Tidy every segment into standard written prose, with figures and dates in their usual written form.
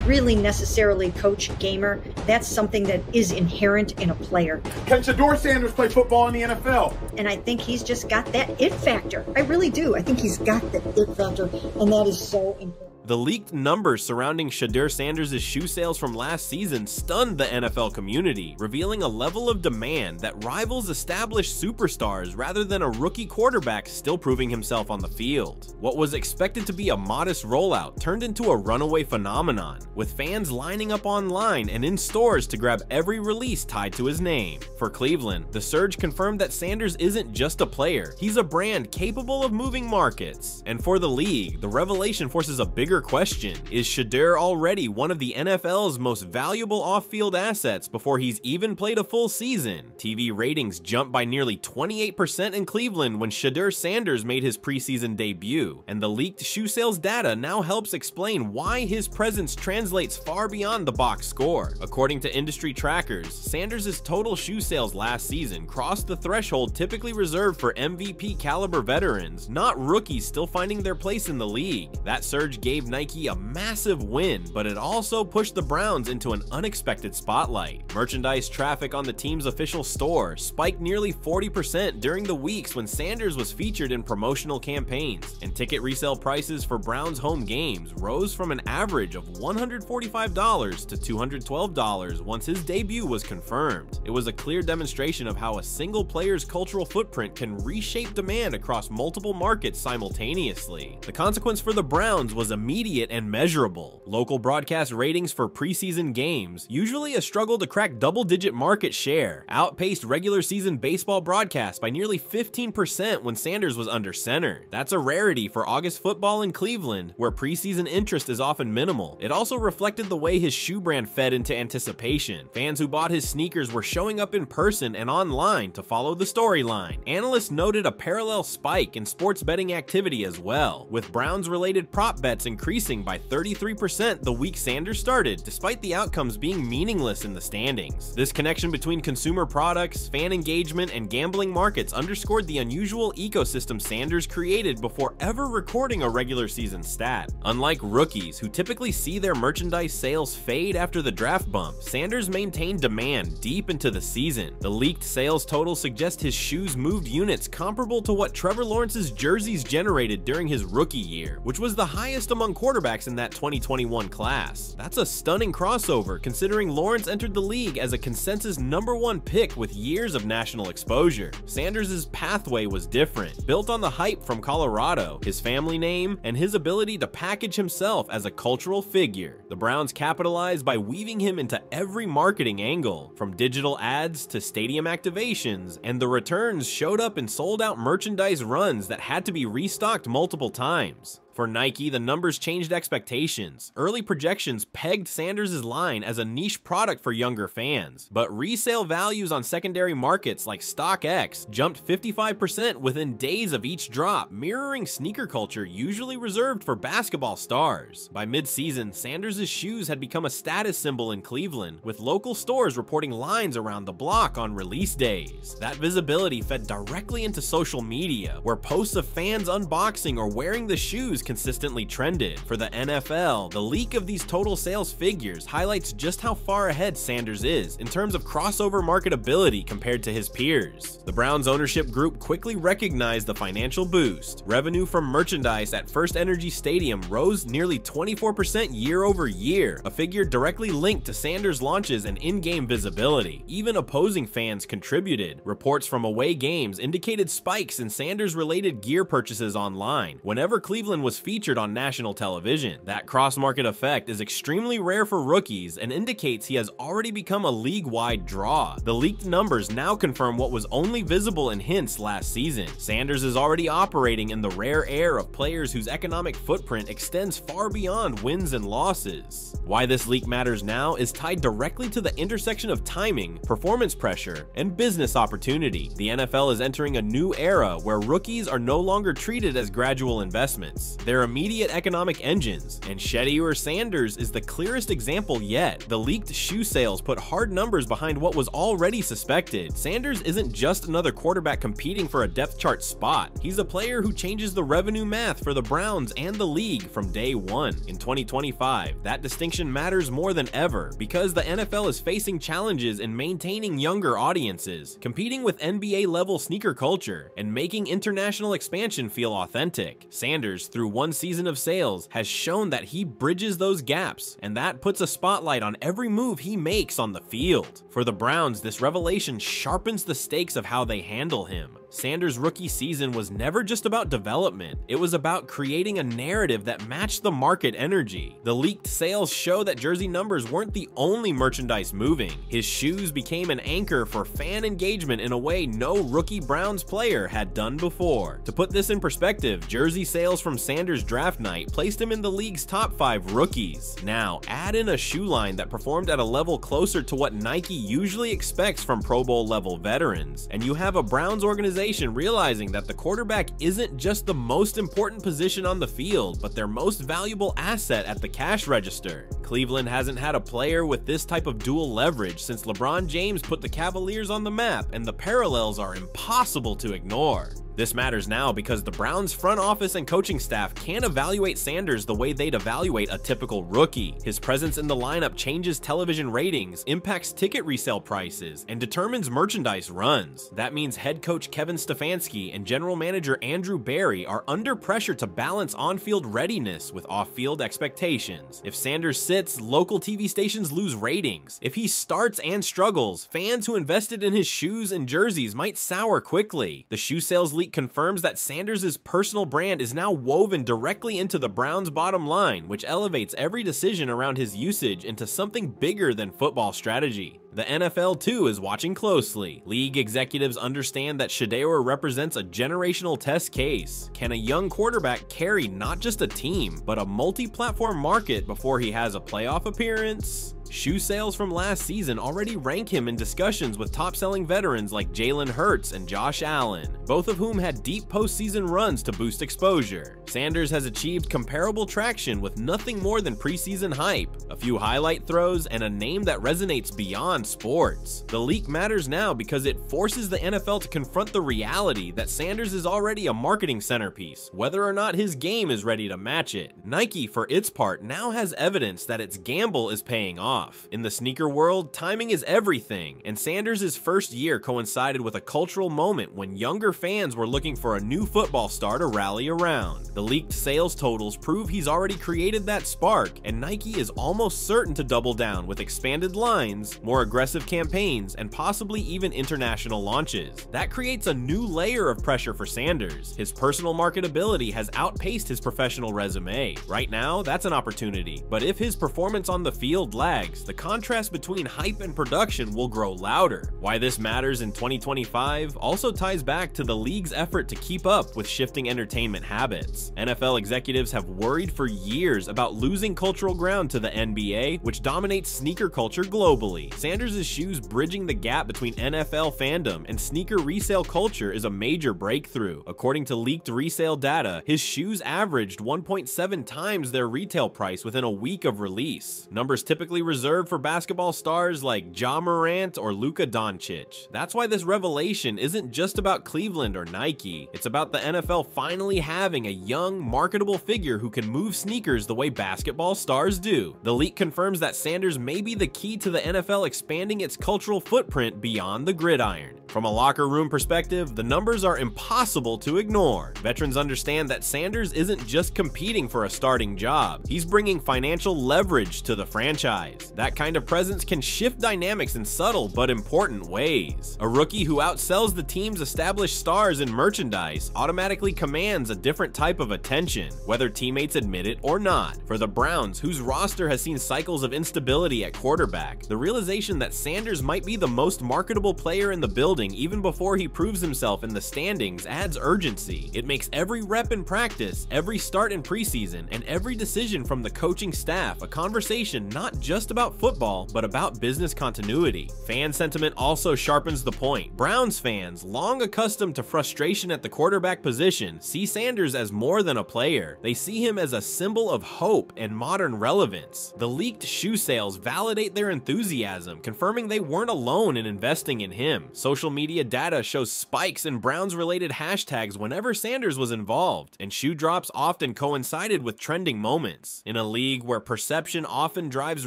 really necessarily coach gamer. That's something that is inherent in a player. Can Shedeur Sanders play football in the NFL? And I think he's just got that it factor. I really do. I think he's got the it factor, and that is so important. The leaked numbers surrounding Shedeur Sanders' shoe sales from last season stunned the NFL community, revealing a level of demand that rivals established superstars rather than a rookie quarterback still proving himself on the field. What was expected to be a modest rollout turned into a runaway phenomenon, with fans lining up online and in stores to grab every release tied to his name. For Cleveland, the surge confirmed that Sanders isn't just a player, he's a brand capable of moving markets. And for the league, the revelation forces a bigger question: is Shedeur already one of the NFL's most valuable off-field assets before he's even played a full season? TV ratings jumped by nearly 28% in Cleveland when Shedeur Sanders made his preseason debut, and the leaked shoe sales data now helps explain why his presence translates far beyond the box score. According to industry trackers, Sanders' total shoe sales last season crossed the threshold typically reserved for MVP caliber veterans, not rookies still finding their place in the league. That surge gave Nike a massive win, but it also pushed the Browns into an unexpected spotlight. Merchandise traffic on the team's official store spiked nearly 40% during the weeks when Sanders was featured in promotional campaigns, and ticket resale prices for Browns home games rose from an average of $145 to $212 once his debut was confirmed. It was a clear demonstration of how a single player's cultural footprint can reshape demand across multiple markets simultaneously. The consequence for the Browns was immediate and measurable. Local broadcast ratings for preseason games, usually a struggle to crack double-digit market share, outpaced regular season baseball broadcasts by nearly 15% when Sanders was under center. That's a rarity for August football in Cleveland, where preseason interest is often minimal. It also reflected the way his shoe brand fed into anticipation. Fans who bought his sneakers were showing up in person and online to follow the storyline. Analysts noted a parallel spike in sports betting activity as well, with Browns-related prop bets increasing by 33% the week Sanders started, despite the outcomes being meaningless in the standings. This connection between consumer products, fan engagement, and gambling markets underscored the unusual ecosystem Sanders created before ever recording a regular season stat. Unlike rookies, who typically see their merchandise sales fade after the draft bump, Sanders maintained demand deep into the season. The leaked sales total suggests his shoes moved units comparable to what Trevor Lawrence's jerseys generated during his rookie year, which was the highest among quarterbacks in that 2021 class. That's a stunning crossover considering Lawrence entered the league as a consensus #1 pick with years of national exposure. Sanders' pathway was different, built on the hype from Colorado, his family name, and his ability to package himself as a cultural figure. The Browns capitalized by weaving him into every marketing angle, from digital ads to stadium activations, and the returns showed up in sold-out merchandise runs that had to be restocked multiple times. For Nike, the numbers changed expectations. Early projections pegged Sanders' line as a niche product for younger fans, but resale values on secondary markets like StockX jumped 55% within days of each drop, mirroring sneaker culture usually reserved for basketball stars. By mid-season, Sanders' shoes had become a status symbol in Cleveland, with local stores reporting lines around the block on release days. That visibility fed directly into social media, where posts of fans unboxing or wearing the shoes consistently trended. For the NFL, the leak of these total sales figures highlights just how far ahead Sanders is in terms of crossover marketability compared to his peers. The Browns ownership group quickly recognized the financial boost. Revenue from merchandise at First Energy Stadium rose nearly 24% year over year, a figure directly linked to Sanders' launches and in-game visibility. Even opposing fans contributed. Reports from away games indicated spikes in Sanders-related gear purchases online whenever Cleveland was featured on national television. That cross-market effect is extremely rare for rookies and indicates he has already become a league-wide draw. The leaked numbers now confirm what was only visible in hints last season. Sanders is already operating in the rare air of players whose economic footprint extends far beyond wins and losses. Why this leak matters now is tied directly to the intersection of timing, performance pressure, and business opportunity. The NFL is entering a new era where rookies are no longer treated as gradual investments. They're immediate economic engines, and Shedeur Sanders is the clearest example yet. The leaked shoe sales put hard numbers behind what was already suspected. Sanders isn't just another quarterback competing for a depth chart spot. He's a player who changes the revenue math for the Browns and the league from day one. In 2025, that distinction matters more than ever because the NFL is facing challenges in maintaining younger audiences, competing with NBA-level sneaker culture, and making international expansion feel authentic. Sanders, through one season of sales, has shown that he bridges those gaps, and that puts a spotlight on every move he makes on the field. For the Browns, this revelation sharpens the stakes of how they handle him. Sanders' rookie season was never just about development, it was about creating a narrative that matched the market energy. The leaked sales show that jersey numbers weren't the only merchandise moving. His shoes became an anchor for fan engagement in a way no rookie Browns player had done before. To put this in perspective, jersey sales from Sanders' draft night placed him in the league's top 5 rookies. Now, add in a shoe line that performed at a level closer to what Nike usually expects from Pro Bowl level veterans, and you have a Browns organization realizing that the quarterback isn't just the most important position on the field, but their most valuable asset at the cash register. Cleveland hasn't had a player with this type of dual leverage since LeBron James put the Cavaliers on the map, and the parallels are impossible to ignore. This matters now because the Browns' front office and coaching staff can't evaluate Sanders the way they'd evaluate a typical rookie. His presence in the lineup changes television ratings, impacts ticket resale prices, and determines merchandise runs. That means head coach Kevin Stefanski and general manager Andrew Berry are under pressure to balance on-field readiness with off-field expectations. If Sanders sits, local TV stations lose ratings. If he starts and struggles, fans who invested in his shoes and jerseys might sour quickly. The shoe sales leak confirms that Sanders' personal brand is now woven directly into the Browns' bottom line, which elevates every decision around his usage into something bigger than football strategy. The NFL, too, is watching closely. League executives understand that Shedeur represents a generational test case. Can a young quarterback carry not just a team, but a multi-platform market before he has a playoff appearance? Shoe sales from last season already rank him in discussions with top-selling veterans like Jalen Hurts and Josh Allen, both of whom had deep postseason runs to boost exposure. Sanders has achieved comparable traction with nothing more than preseason hype, a few highlight throws, and a name that resonates beyond sports. The leak matters now because it forces the NFL to confront the reality that Sanders is already a marketing centerpiece, whether or not his game is ready to match it. Nike, for its part, now has evidence that its gamble is paying off. In the sneaker world, timing is everything, and Sanders' first year coincided with a cultural moment when younger fans were looking for a new football star to rally around. The leaked sales totals prove he's already created that spark, and Nike is almost certain to double down with expanded lines, more aggressive campaigns, and possibly even international launches. That creates a new layer of pressure for Sanders. His personal marketability has outpaced his professional resume. Right now, that's an opportunity, but if his performance on the field lags, the contrast between hype and production will grow louder. Why this matters in 2025 also ties back to the league's effort to keep up with shifting entertainment habits. NFL executives have worried for years about losing cultural ground to the NBA, which dominates sneaker culture globally. Sanders' shoes bridging the gap between NFL fandom and sneaker resale culture is a major breakthrough. According to leaked resale data, his shoes averaged 1.7 times their retail price within a week of release. Numbers typically reserved for basketball stars like Ja Morant or Luka Doncic. That's why this revelation isn't just about Cleveland or Nike. It's about the NFL finally having a young, marketable figure who can move sneakers the way basketball stars do. The leak confirms that Sanders may be the key to the NFL expanding its cultural footprint beyond the gridiron. From a locker room perspective, the numbers are impossible to ignore. Veterans understand that Sanders isn't just competing for a starting job. He's bringing financial leverage to the franchise. That kind of presence can shift dynamics in subtle but important ways. A rookie who outsells the team's established stars in merchandise automatically commands a different type of attention, whether teammates admit it or not. For the Browns, whose roster has seen cycles of instability at quarterback, the realization speculation that Sanders might be the most marketable player in the building even before he proves himself in the standings adds urgency. It makes every rep in practice, every start in preseason, and every decision from the coaching staff a conversation not just about football, but about business continuity. Fan sentiment also sharpens the point. Browns fans, long accustomed to frustration at the quarterback position, see Sanders as more than a player. They see him as a symbol of hope and modern relevance. The leaked shoe sales validate their enthusiasm, confirming they weren't alone in investing in him. Social media data shows spikes in Browns-related hashtags whenever Sanders was involved, and shoe drops often coincided with trending moments. In a league where perception often drives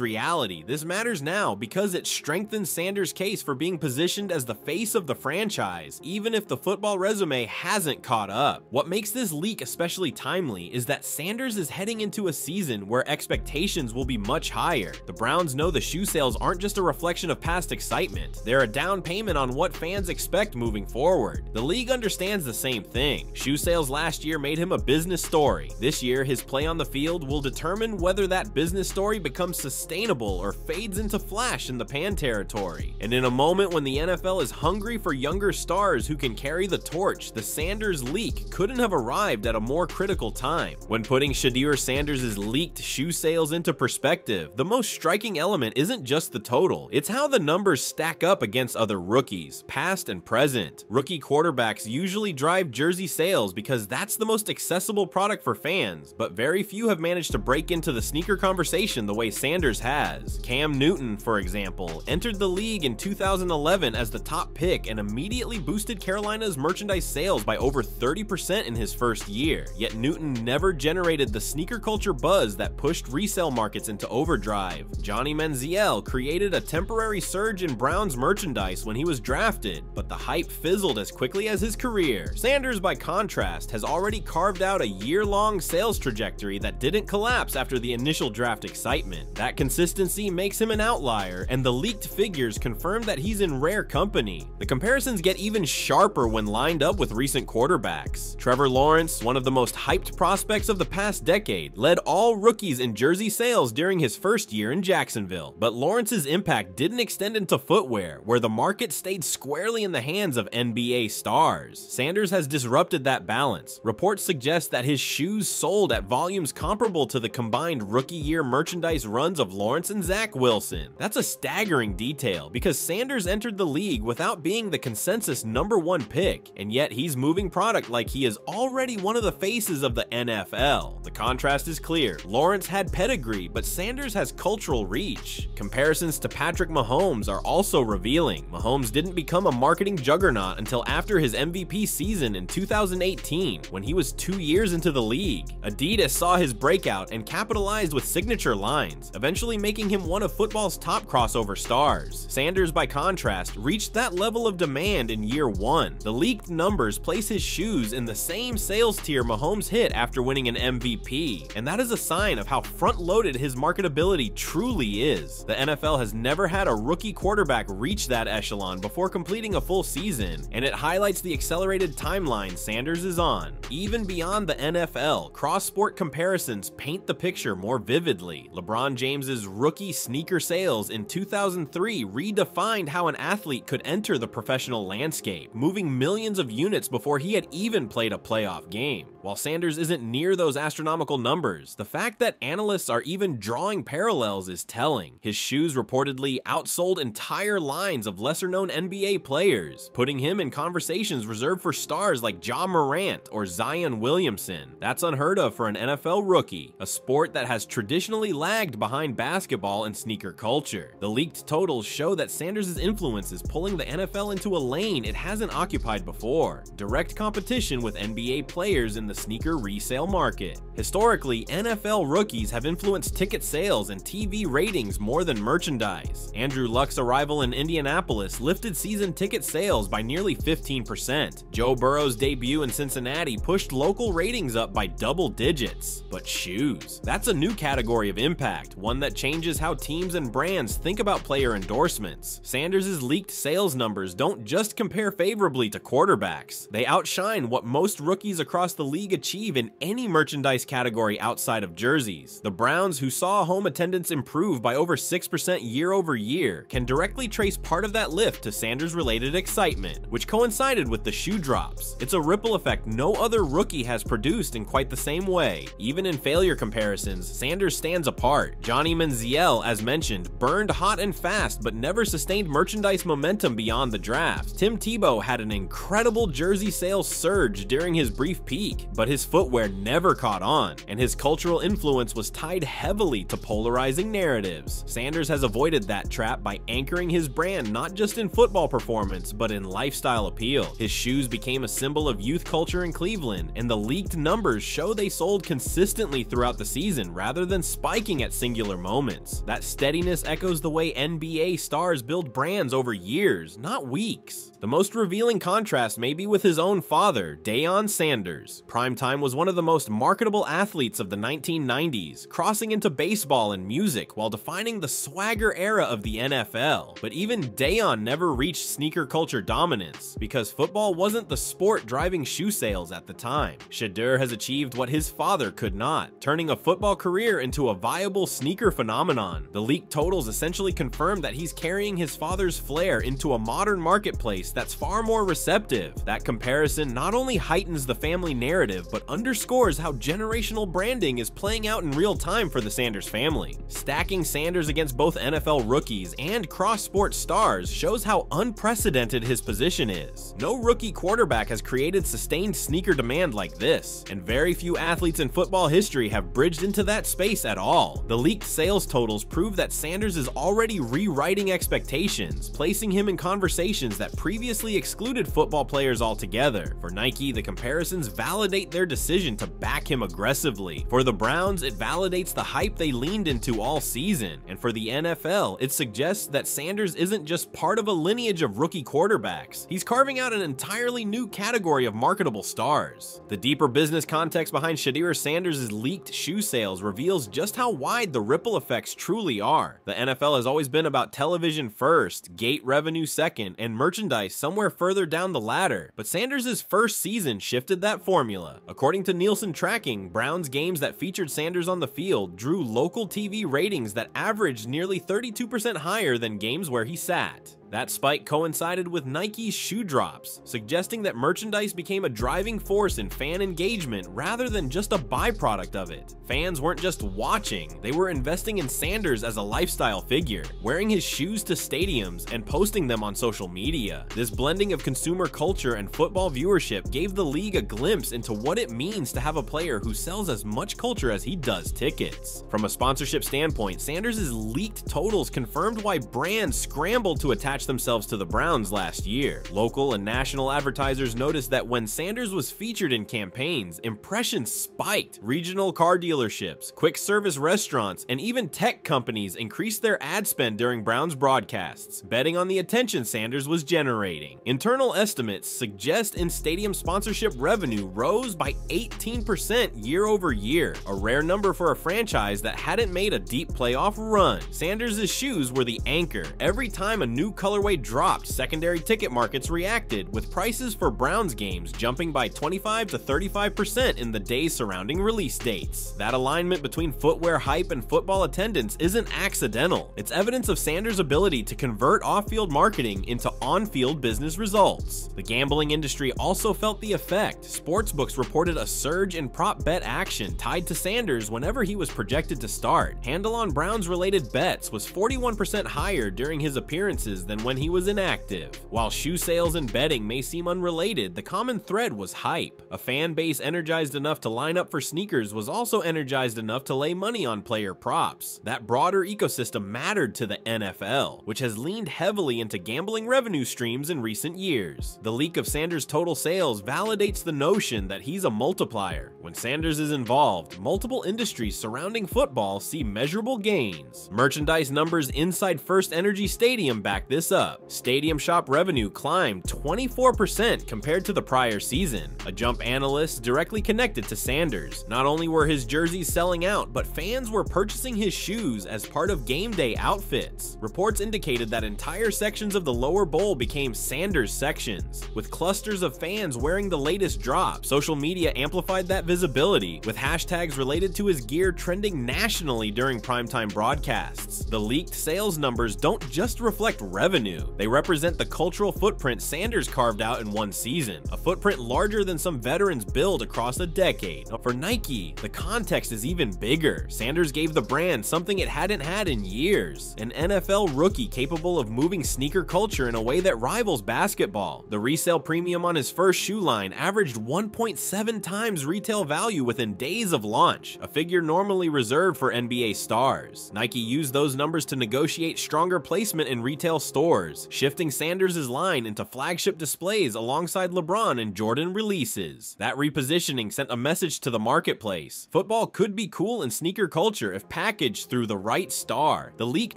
reality, this matters now because it strengthens Sanders' case for being positioned as the face of the franchise, even if the football resume hasn't caught up. What makes this leak especially timely is that Sanders is heading into a season where expectations will be much higher. The Browns know the shoe sales aren't just a reflection of past excitement, they're a down payment on what fans expect moving forward. The league understands the same thing. Shoe sales last year made him a business story. This year, his play on the field will determine whether that business story becomes sustainable or fades into flash in the pan territory. And in a moment when the NFL is hungry for younger stars who can carry the torch, the Sanders leak couldn't have arrived at a more critical time. When putting Shedeur Sanders' leaked shoe sales into perspective, the most striking element isn't just the total, it's how the numbers stack up against other rookies, past and present. Rookie quarterbacks usually drive jersey sales because that's the most accessible product for fans, but very few have managed to break into the sneaker conversation the way Sanders has. Cam Newton, for example, entered the league in 2011 as the top pick and immediately boosted Carolina's merchandise sales by over 30% in his first year, yet Newton never generated the sneaker culture buzz that pushed resale markets into overdrive. Johnny Manziel created a temporary surge in Browns merchandise when he was drafted, but the hype fizzled as quickly as his career. Sanders, by contrast, has already carved out a year-long sales trajectory that didn't collapse after the initial draft excitement. That consistency makes him an outlier, and the leaked figures confirm that he's in rare company. The comparisons get even sharper when lined up with recent quarterbacks. Trevor Lawrence, one of the most hyped prospects of the past decade, led all rookies in jersey sales during his first year in Jacksonville. But Lawrence's impact didn't extend into footwear, where the market stayed squarely in the hands of NBA stars. Sanders has disrupted that balance. Reports suggest that his shoes sold at volumes comparable to the combined rookie year merchandise runs of Lawrence and Zach Wilson. That's a staggering detail because Sanders entered the league without being the consensus #1 pick, and yet he's moving product like he is already one of the faces of the NFL. The contrast is clear. Lawrence had pedigree, but Sanders has cultural reach. Comparisons to Patrick Mahomes are also revealing. Mahomes didn't become a marketing juggernaut until after his MVP season in 2018, when he was 2 years into the league. Adidas saw his breakout and capitalized with signature lines, eventually making him one of football's top crossover stars. Sanders, by contrast, reached that level of demand in year one. The leaked numbers place his shoes in the same sales tier Mahomes hit after winning an MVP, and that is a sign of how front-loaded his marketability truly is. The NFL has never had a rookie quarterback reach that echelon before completing a full season, and it highlights the accelerated timeline Sanders is on. Even beyond the NFL, cross-sport comparisons paint the picture more vividly. LeBron James's rookie sneaker sales in 2003 redefined how an athlete could enter the professional landscape, moving millions of units before he had even played a playoff game. While Sanders isn't near those astronomical numbers, the fact that analysts are even drawing parallels is telling. His shoes reportedly outsold entire lines of lesser-known NBA players, putting him in conversations reserved for stars like Ja Morant or Zion Williamson. That's unheard of for an NFL rookie, a sport that has traditionally lagged behind basketball and sneaker culture. The leaked totals show that Sanders' influence is pulling the NFL into a lane it hasn't occupied before, direct competition with NBA players in the sneaker resale market. Historically, NFL rookies have influenced ticket sales and TV ratings more than merchandise. Andrew Luck's arrival in Indianapolis lifted season ticket sales by nearly 15%. Joe Burrow's debut in Cincinnati pushed local ratings up by double digits. But shoes, that's a new category of impact, one that changes how teams and brands think about player endorsements. Sanders' leaked sales numbers don't just compare favorably to quarterbacks. They outshine what most rookies across the league achieve in any merchandise category outside of jerseys. The Browns, who saw home attendance improve by over 6% year over year can directly trace part of that lift to Sanders-related excitement, which coincided with the shoe drops. It's a ripple effect no other rookie has produced in quite the same way. Even in failure comparisons, Sanders stands apart. Johnny Manziel, as mentioned, burned hot and fast but never sustained merchandise momentum beyond the draft. Tim Tebow had an incredible jersey sales surge during his brief peak, but his footwear never caught on, and his cultural influence was tied heavily to polarizing narratives. Sanders has avoided that trap by anchoring his brand not just in football performance, but in lifestyle appeal. His shoes became a symbol of youth culture in Cleveland, and the leaked numbers show they sold consistently throughout the season rather than spiking at singular moments. That steadiness echoes the way NBA stars build brands over years, not weeks. The most revealing contrast may be with his own father, Deion Sanders. Primetime was one of the most marketable athletes of the 1990s, crossing into baseball and music while defining the swagger era of the NFL. But even Deion never reached sneaker culture dominance, because football wasn't the sport driving shoe sales at the time. Shedeur has achieved what his father could not, turning a football career into a viable sneaker phenomenon. The leaked totals essentially confirm that he's carrying his father's flair into a modern marketplace that's far more receptive. That comparison not only heightens the family narrative, but underscores how generational branding is playing out in real time for the Sanders family. Stacking Sanders against both NFL rookies and cross-sport stars shows how unprecedented his position is. No rookie quarterback has created sustained sneaker demand like this, and very few athletes in football history have bridged into that space at all. The leaked sales totals prove that Sanders is already rewriting expectations, placing him in conversations that previously excluded football players altogether. For Nike, the comparisons validate their decision to back him aggressively. For the Browns, it validates the hype they leaned into all season. And for the NFL, it suggests that Sanders isn't just part of a lineage of rookie quarterbacks. He's carving out an entirely new category of marketable stars. The deeper business context behind Shedeur Sanders' leaked shoe sales reveals just how wide the ripple effects truly are. The NFL has always been about television first, gate revenue second, and merchandise somewhere further down the ladder. But Sanders' first season shifted that formula. According to Nielsen tracking, Browns games that featured Sanders on the field drew local TV ratings that averaged nearly 32% higher than games where he sat. That spike coincided with Nike's shoe drops, suggesting that merchandise became a driving force in fan engagement rather than just a byproduct of it. Fans weren't just watching, they were investing in Sanders as a lifestyle figure, wearing his shoes to stadiums and posting them on social media. This blending of consumer culture and football viewership gave the league a glimpse into what it means to have a player who sells as much culture as he does tickets. From a sponsorship standpoint, Sanders' leaked totals confirmed why brands scrambled to attach themselves to the Browns last year. Local and national advertisers noticed that when Sanders was featured in campaigns, impressions spiked. Regional car dealerships, quick service restaurants, and even tech companies increased their ad spend during Browns broadcasts, betting on the attention Sanders was generating. Internal estimates suggest in-stadium sponsorship revenue rose by 18% year over year, a rare number for a franchise that hadn't made a deep playoff run. Sanders' shoes were the anchor. Every time a new colorway dropped, secondary ticket markets reacted, with prices for Browns games jumping by 25 to 35% in the days surrounding release dates. That alignment between footwear hype and football attendance isn't accidental. It's evidence of Sanders' ability to convert off-field marketing into on-field business results. The gambling industry also felt the effect. Sportsbooks reported a surge in prop bet action tied to Sanders whenever he was projected to start. Handle on Browns-related bets was 41% higher during his appearances than when he was inactive. While shoe sales and betting may seem unrelated, the common thread was hype. A fan base energized enough to line up for sneakers was also energized enough to lay money on player props. That broader ecosystem mattered to the NFL, which has leaned heavily into gambling revenue streams in recent years. The leak of Sanders' total sales validates the notion that he's a multiplier. When Sanders is involved, multiple industries surrounding football see measurable gains. Merchandise numbers inside First Energy Stadium back this this up. Stadium shop revenue climbed 24% compared to the prior season, a jump analysts directly connected to Sanders. Not only were his jerseys selling out, but fans were purchasing his shoes as part of game day outfits. Reports indicated that entire sections of the lower bowl became Sanders sections, with clusters of fans wearing the latest drop. Social media amplified that visibility, with hashtags related to his gear trending nationally during primetime broadcasts. The leaked sales numbers don't just reflect revenue, they represent the cultural footprint Sanders carved out in one season, a footprint larger than some veterans build across a decade. For Nike, the context is even bigger. Sanders gave the brand something it hadn't had in years, an NFL rookie capable of moving sneaker culture in a way that rivals basketball. The resale premium on his first shoe line averaged 1.7 times retail value within days of launch, a figure normally reserved for NBA stars. Nike used those numbers to negotiate stronger placement in retail stores, shifting Sanders' line into flagship displays alongside LeBron and Jordan releases. That repositioning sent a message to the marketplace. Football could be cool in sneaker culture if packaged through the right star. The leak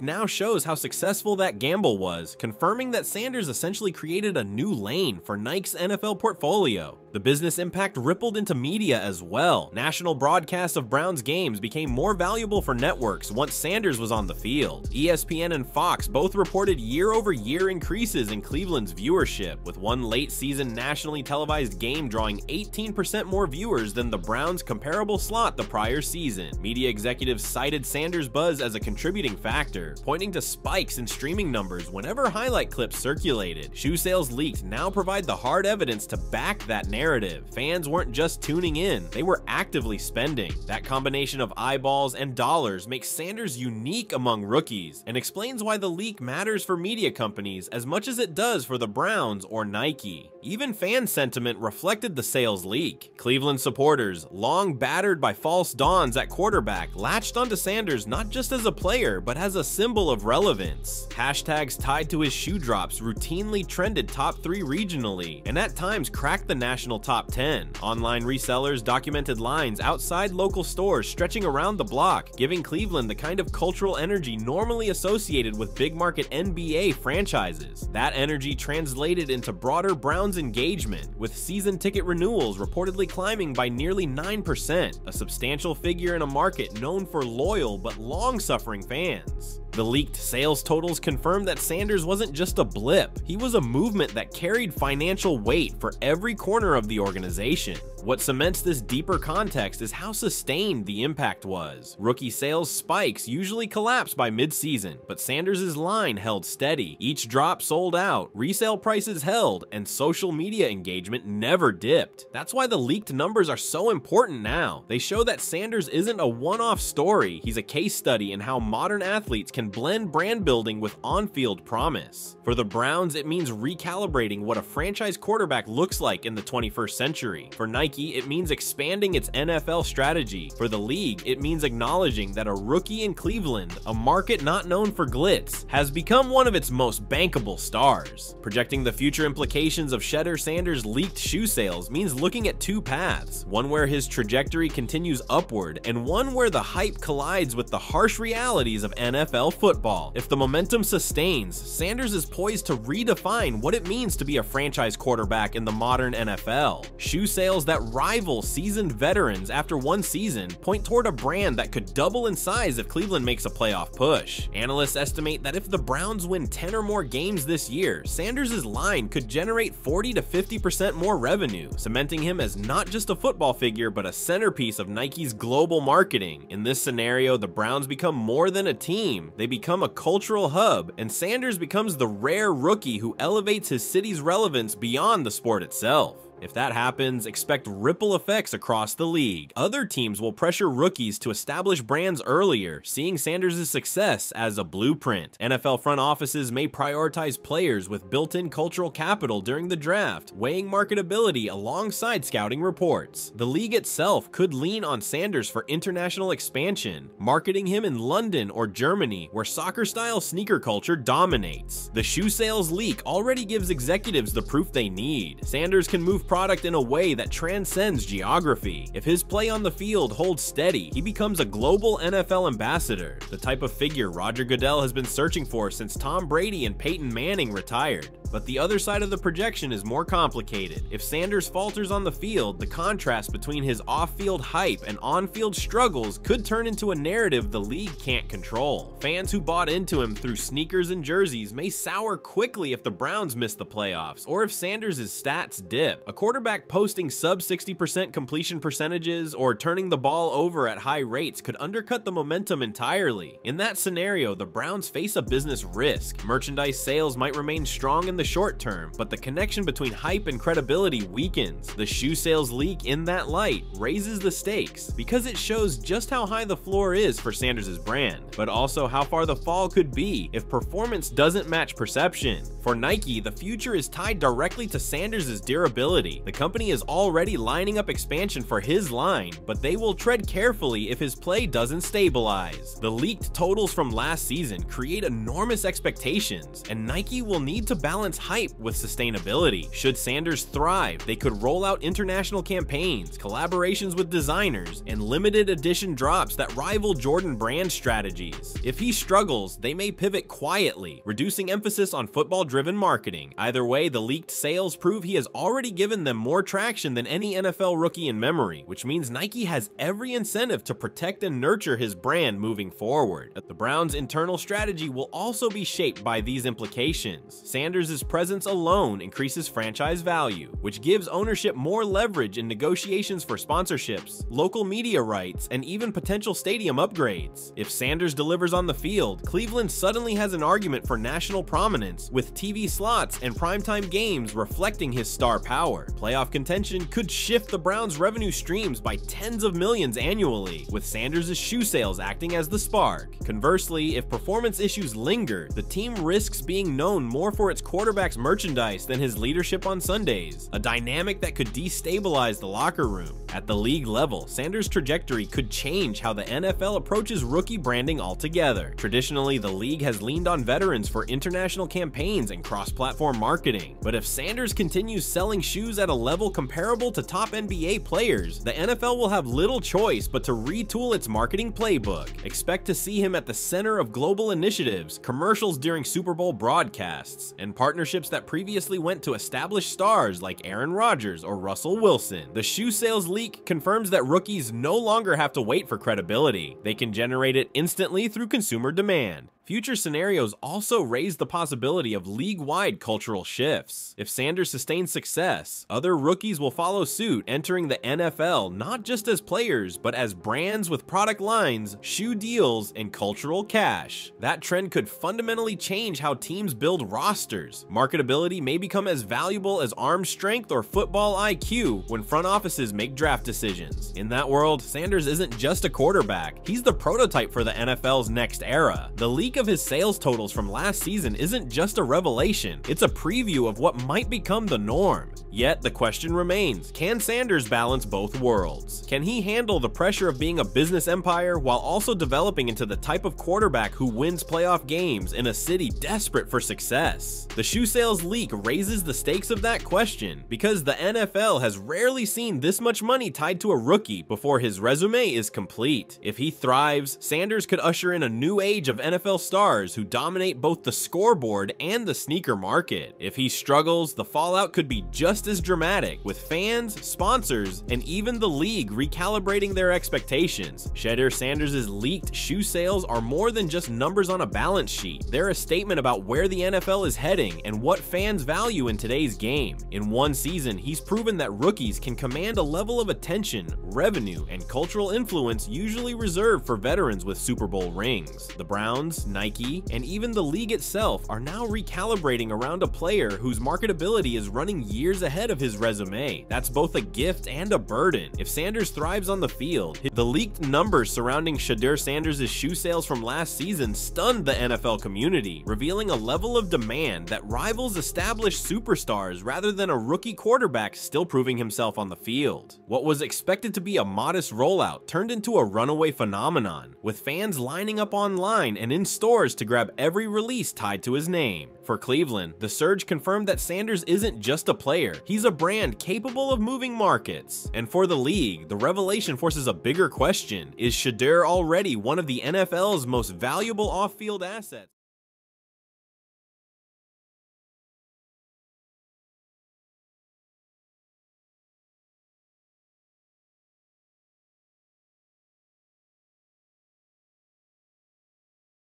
now shows how successful that gamble was, confirming that Sanders essentially created a new lane for Nike's NFL portfolio. The business impact rippled into media as well. National broadcasts of Browns games became more valuable for networks once Sanders was on the field. ESPN and Fox both reported year-over-year increases in Cleveland's viewership, with one late-season nationally televised game drawing 18% more viewers than the Browns' comparable slot the prior season. Media executives cited Sanders' buzz as a contributing factor, pointing to spikes in streaming numbers whenever highlight clips circulated. Shoe sales leaked now provide the hard evidence to back that narrative. Fans weren't just tuning in, they were actively spending. That combination of eyeballs and dollars makes Sanders unique among rookies, and explains why the leak matters for media companies as much as it does for the Browns or Nike. Even fan sentiment reflected the sales leak. Cleveland supporters, long battered by false dawns at quarterback, latched onto Sanders not just as a player, but as a symbol of relevance. Hashtags tied to his shoe drops routinely trended top 3 regionally, and at times cracked the national top 10. Online resellers documented lines outside local stores stretching around the block, giving Cleveland the kind of cultural energy normally associated with big market NBA franchises. That energy translated into broader Browns engagement, with season ticket renewals reportedly climbing by nearly 9%, a substantial figure in a market known for loyal but long-suffering fans. The leaked sales totals confirm that Sanders wasn't just a blip, he was a movement that carried financial weight for every corner of the organization. What cements this deeper context is how sustained the impact was. Rookie sales spikes usually collapse by mid-season, but Sanders' line held steady. Each drop sold out, resale prices held, and social media engagement never dipped. That's why the leaked numbers are so important now. They show that Sanders isn't a one-off story, he's a case study in how modern athletes can blend brand building with on-field promise. For the Browns, it means recalibrating what a franchise quarterback looks like in the 21st century. For Nike, it means expanding its NFL strategy. For the league, it means acknowledging that a rookie in Cleveland, a market not known for glitz, has become one of its most bankable stars. Projecting the future implications of Shedeur Sanders' leaked shoe sales means looking at 2 paths, one where his trajectory continues upward, and one where the hype collides with the harsh realities of NFL football. If the momentum sustains, Sanders is poised to redefine what it means to be a franchise quarterback in the modern NFL. Shoe sales that rival seasoned veterans after one season point toward a brand that could double in size if Cleveland makes a playoff push. Analysts estimate that if the Browns win 10 or more games this year, Sanders' line could generate 40 to 50% more revenue, cementing him as not just a football figure but a centerpiece of Nike's global marketing. In this scenario, the Browns become more than a team, they become a cultural hub, and Sanders becomes the rare rookie who elevates his city's relevance beyond the sport itself. If that happens, expect ripple effects across the league. Other teams will pressure rookies to establish brands earlier, seeing Sanders' success as a blueprint. NFL front offices may prioritize players with built-in cultural capital during the draft, weighing marketability alongside scouting reports. The league itself could lean on Sanders for international expansion, marketing him in London or Germany, where soccer-style sneaker culture dominates. The shoe sales leak already gives executives the proof they need. Sanders can move improved product in a way that transcends geography. If his play on the field holds steady, he becomes a global NFL ambassador, the type of figure Roger Goodell has been searching for since Tom Brady and Peyton Manning retired. But the other side of the projection is more complicated. If Sanders falters on the field, the contrast between his off-field hype and on-field struggles could turn into a narrative the league can't control. Fans who bought into him through sneakers and jerseys may sour quickly if the Browns miss the playoffs, or if Sanders' stats dip. A quarterback posting sub 60% completion percentages or turning the ball over at high rates could undercut the momentum entirely. In that scenario, the Browns face a business risk. Merchandise sales might remain strong in the short term, but the connection between hype and credibility weakens. The shoe sales leak in that light raises the stakes because it shows just how high the floor is for Sanders' brand, but also how far the fall could be if performance doesn't match perception. For Nike, the future is tied directly to Sanders' durability. The company is already lining up expansion for his line, but they will tread carefully if his play doesn't stabilize. The leaked totals from last season create enormous expectations, and Nike will need to balance hype with sustainability. Should Sanders thrive, they could roll out international campaigns, collaborations with designers, and limited edition drops that rival Jordan brand strategies. If he struggles, they may pivot quietly, reducing emphasis on football-driven marketing. Either way, the leaked sales prove he has already given them more traction than any NFL rookie in memory, which means Nike has every incentive to protect and nurture his brand moving forward. The Browns' internal strategy will also be shaped by these implications. Sanders' presence alone increases franchise value, which gives ownership more leverage in negotiations for sponsorships, local media rights, and even potential stadium upgrades. If Sanders delivers on the field, Cleveland suddenly has an argument for national prominence, with TV slots and primetime games reflecting his star power. Playoff contention could shift the Browns' revenue streams by tens of millions annually, with Sanders' shoe sales acting as the spark. Conversely, if performance issues linger, the team risks being known more for its quarterback's merchandise than his leadership on Sundays, a dynamic that could destabilize the locker room. At the league level, Sanders' trajectory could change how the NFL approaches rookie branding altogether. Traditionally, the league has leaned on veterans for international campaigns and cross-platform marketing, but if Sanders continues selling shoes at a level comparable to top NBA players, the NFL will have little choice but to retool its marketing playbook. Expect to see him at the center of global initiatives, commercials during Super Bowl broadcasts, and partnerships that previously went to established stars like Aaron Rodgers or Russell Wilson. The shoe sales leak confirms that rookies no longer have to wait for credibility. They can generate it instantly through consumer demand. Future scenarios also raise the possibility of league-wide cultural shifts. If Sanders sustains success, other rookies will follow suit, entering the NFL not just as players, but as brands with product lines, shoe deals, and cultural cash. That trend could fundamentally change how teams build rosters. Marketability may become as valuable as arm strength or football IQ when front offices make draft decisions. In that world, Sanders isn't just a quarterback, he's the prototype for the NFL's next era. The leak of his sales totals from last season isn't just a revelation, it's a preview of what might become the norm. Yet the question remains, can Sanders balance both worlds? Can he handle the pressure of being a business empire while also developing into the type of quarterback who wins playoff games in a city desperate for success? The shoe sales leak raises the stakes of that question because the NFL has rarely seen this much money tied to a rookie before his resume is complete. If he thrives, Sanders could usher in a new age of NFL stars who dominate both the scoreboard and the sneaker market. If he struggles, the fallout could be just as dramatic, with fans, sponsors, and even the league recalibrating their expectations. Shedeur Sanders' leaked shoe sales are more than just numbers on a balance sheet. They're a statement about where the NFL is heading and what fans value in today's game. In one season, he's proven that rookies can command a level of attention, revenue, and cultural influence usually reserved for veterans with Super Bowl rings. The Browns, Nike, and even the league itself are now recalibrating around a player whose marketability is running years ahead of his resume. That's both a gift and a burden. If Sanders thrives on the field, the leaked numbers surrounding Shedeur Sanders' shoe sales from last season stunned the NFL community, revealing a level of demand that rivals established superstars rather than a rookie quarterback still proving himself on the field. What was expected to be a modest rollout turned into a runaway phenomenon, with fans lining up online and in stores stores to grab every release tied to his name. For Cleveland, the Surge confirmed that Sanders isn't just a player, he's a brand capable of moving markets. And for the league, the revelation forces a bigger question: is Shedeur already one of the NFL's most valuable off-field assets?